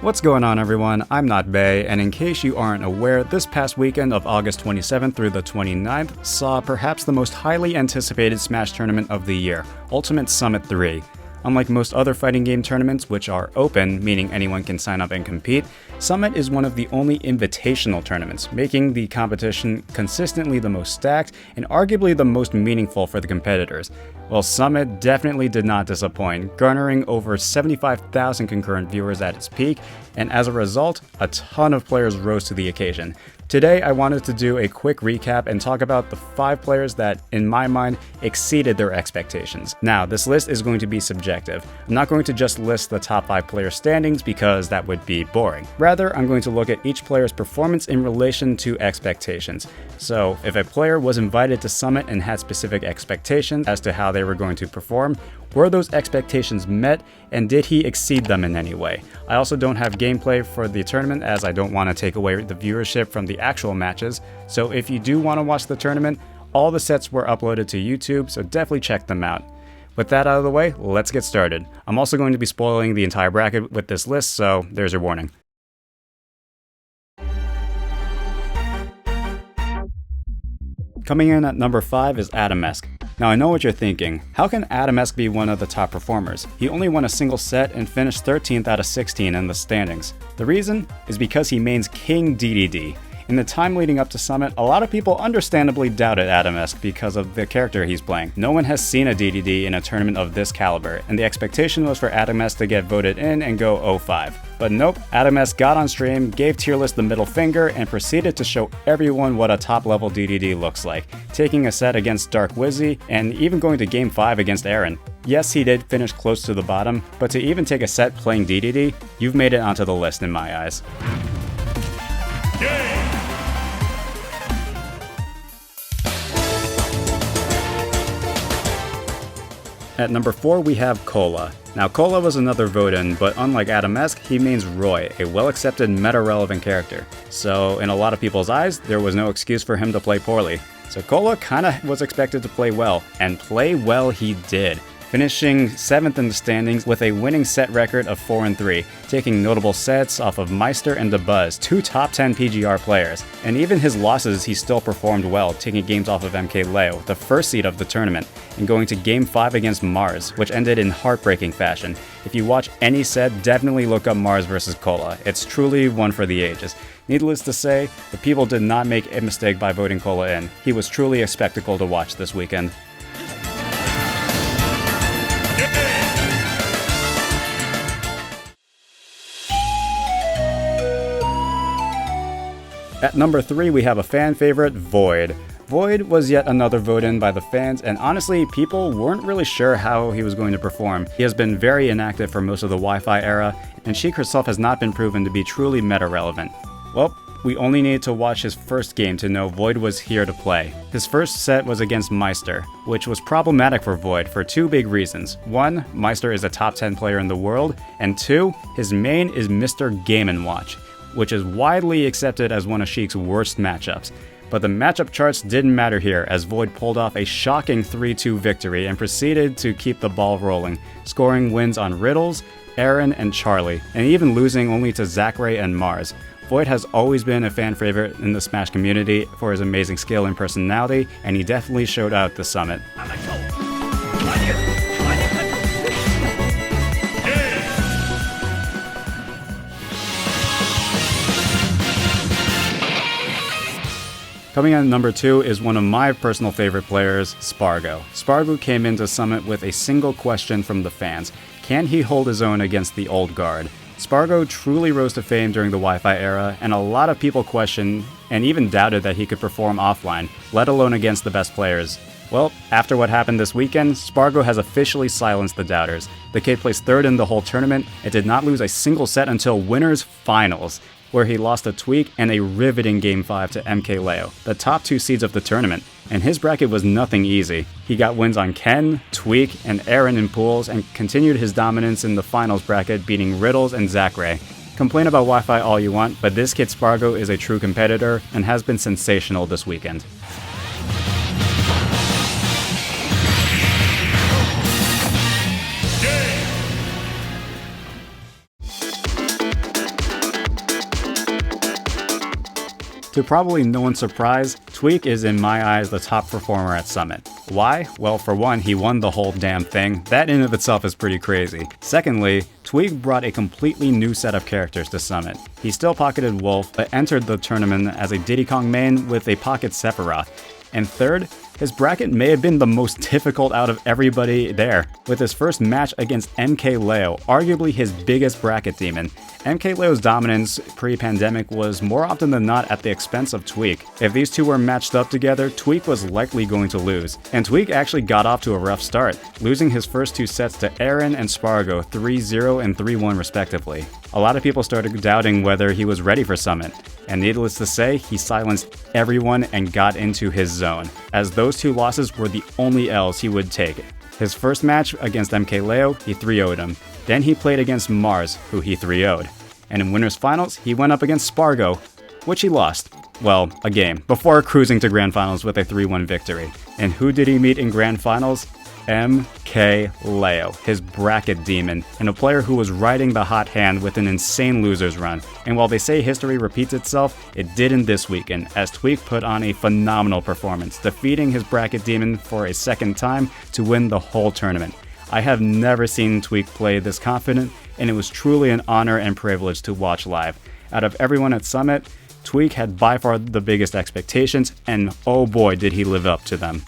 What's going on, everyone? I'm NotBae, and in case you aren't aware, this past weekend of August 27th through the 29th saw perhaps the most highly anticipated Smash tournament of the year, Ultimate Summit 3. Unlike most other fighting game tournaments, which are open, meaning anyone can sign up and compete, Summit is one of the only invitational tournaments, making the competition consistently the most stacked and arguably the most meaningful for the competitors. Well, Summit definitely did not disappoint, garnering over 75,000 concurrent viewers at its peak, and as a result, a ton of players rose to the occasion. Today, I wanted to do a quick recap and talk about the 5 players that, in my mind, exceeded their expectations. Now, this list is going to be subjective. I'm not going to just list the top 5 player standings because that would be boring. Rather, I'm going to look at each player's performance in relation to expectations. So, if a player was invited to Summit and had specific expectations as to how they were going to perform, were those expectations met, and did he exceed them in any way? I also don't have gameplay for the tournament as I don't want to take away the viewership from the actual matches, so if you do want to watch the tournament, all the sets were uploaded to YouTube, so definitely check them out. With that out of the way, let's get started. I'm also going to be spoiling the entire bracket with this list, so there's your warning. Coming in at number 5 is Adamesque. Now I know what you're thinking, how can Adamesque be one of the top performers? He only won a single set and finished 13th out of 16 in the standings. The reason is because he mains King Diddy. In the time leading up to Summit, a lot of people understandably doubted Adamesque because of the character he's playing. No one has seen a Diddy in a tournament of this caliber, and the expectation was for Adamesque to get voted in and go 0-5. But nope, Adamesque got on stream, gave Tier List the middle finger, and proceeded to show everyone what a top-level Diddy looks like, taking a set against Dark Wizzy, and even going to Game 5 against Aaron. Yes, he did finish close to the bottom, but to even take a set playing Diddy, you've made it onto the list in my eyes. At number 4, we have Cola. Now, Cola was another vote-in, but unlike Adamesque, he mains Roy, a well-accepted meta-relevant character. So, in a lot of people's eyes, there was no excuse for him to play poorly. So Cola kinda was expected to play well, and play well he did, finishing 7th in the standings with a winning set record of 4-3, taking notable sets off of Meister and DeBuzz, 2 top 10 PGR players. And even his losses, he still performed well, taking games off of MKLeo, the first seed of the tournament, and going to Game 5 against Mars, which ended in heartbreaking fashion. If you watch any set, definitely look up Mars vs. Cola. It's truly one for the ages. Needless to say, the people did not make a mistake by voting Cola in. He was truly a spectacle to watch this weekend. At number 3, we have a fan favorite, Void. Void was yet another vote-in by the fans, and honestly, people weren't really sure how he was going to perform. He has been very inactive for most of the Wi-Fi era, and Sheik herself has not been proven to be truly meta-relevant. Well, we only needed to watch his first game to know Void was here to play. His first set was against Meister, which was problematic for Void for 2 big reasons. 1, Meister is a top 10 player in the world, and 2, his main is Mr. Game & Watch, which is widely accepted as one of Sheik's worst matchups. But the matchup charts didn't matter here, as Void pulled off a shocking 3-2 victory and proceeded to keep the ball rolling, scoring wins on Riddles, Aaron, and Charlie, and even losing only to Zachary and Mars. Void has always been a fan favorite in the Smash community for his amazing skill and personality, and he definitely showed out this Summit. Coming in at number 2 is one of my personal favorite players, Spargo. Spargo came into Summit with a single question from the fans: can he hold his own against the old guard? Spargo truly rose to fame during the Wi-Fi era, and a lot of people questioned and even doubted that he could perform offline, let alone against the best players. Well, after what happened this weekend, Spargo has officially silenced the doubters. The kid placed 3rd in the whole tournament and did not lose a single set until winners finals, where he lost to Tweek and a riveting Game 5 to MKLeo, the top 2 seeds of the tournament. And his bracket was nothing easy. He got wins on Ken, Tweek, and Aaron in pools, and continued his dominance in the finals bracket, beating Riddles and Zachary. Complain about Wi-Fi all you want, but this kid Spargo is a true competitor and has been sensational this weekend. To probably no one's surprise, Tweek is in my eyes the top performer at Summit. Why? Well, for one, he won the whole damn thing. That in of itself is pretty crazy. Secondly, Tweek brought a completely new set of characters to Summit. He still pocketed Wolf, but entered the tournament as a Diddy Kong main with a pocket Sephiroth. And third, his bracket may have been the most difficult out of everybody there, with his first match against MKLeo, arguably his biggest bracket demon. MKLeo's dominance pre-pandemic was more often than not at the expense of Tweek. If these two were matched up together, Tweek was likely going to lose, and Tweek actually got off to a rough start, losing his first two sets to Aaron and Spargo 3-0 and 3-1 respectively. A lot of people started doubting whether he was ready for Summit, and needless to say, he silenced everyone and got into his zone, as those two losses were the only L's he would take. His first match against MKLeo, he 3-0'd him. Then he played against Mars, who he 3-0'd. And in Winners Finals, he went up against Spargo, which he lost. Well, a game, before cruising to Grand Finals with a 3-1 victory. And who did he meet in Grand Finals? MKLeo, his bracket demon, and a player who was riding the hot hand with an insane loser's run. And while they say history repeats itself, it didn't this weekend, as Tweek put on a phenomenal performance, defeating his bracket demon for a second time to win the whole tournament. I have never seen Tweek play this confident, and it was truly an honor and privilege to watch live. Out of everyone at Summit, Tweek had by far the biggest expectations, and oh boy did he live up to them.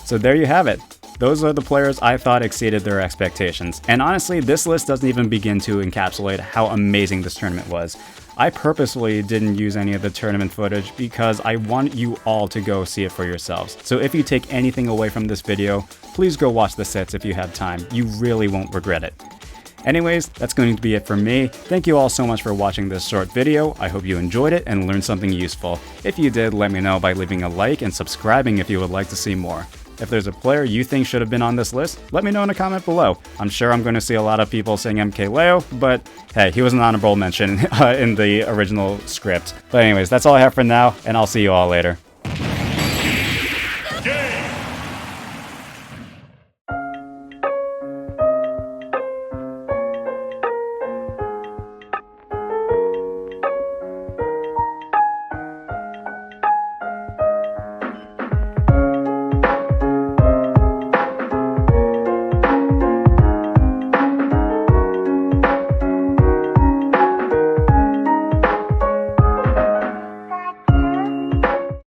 So there you have it. Those are the players I thought exceeded their expectations. And honestly, this list doesn't even begin to encapsulate how amazing this tournament was. I purposely didn't use any of the tournament footage because I want you all to go see it for yourselves. So if you take anything away from this video, please go watch the sets if you have time. You really won't regret it. Anyways, that's going to be it for me. Thank you all so much for watching this short video. I hope you enjoyed it and learned something useful. If you did, let me know by leaving a like and subscribing if you would like to see more. If there's a player you think should have been on this list, let me know in a comment below. I'm sure I'm going to see a lot of people saying MKLeo, but hey, he was an honorable mention in the original script. But anyways, that's all I have for now, and I'll see you all later.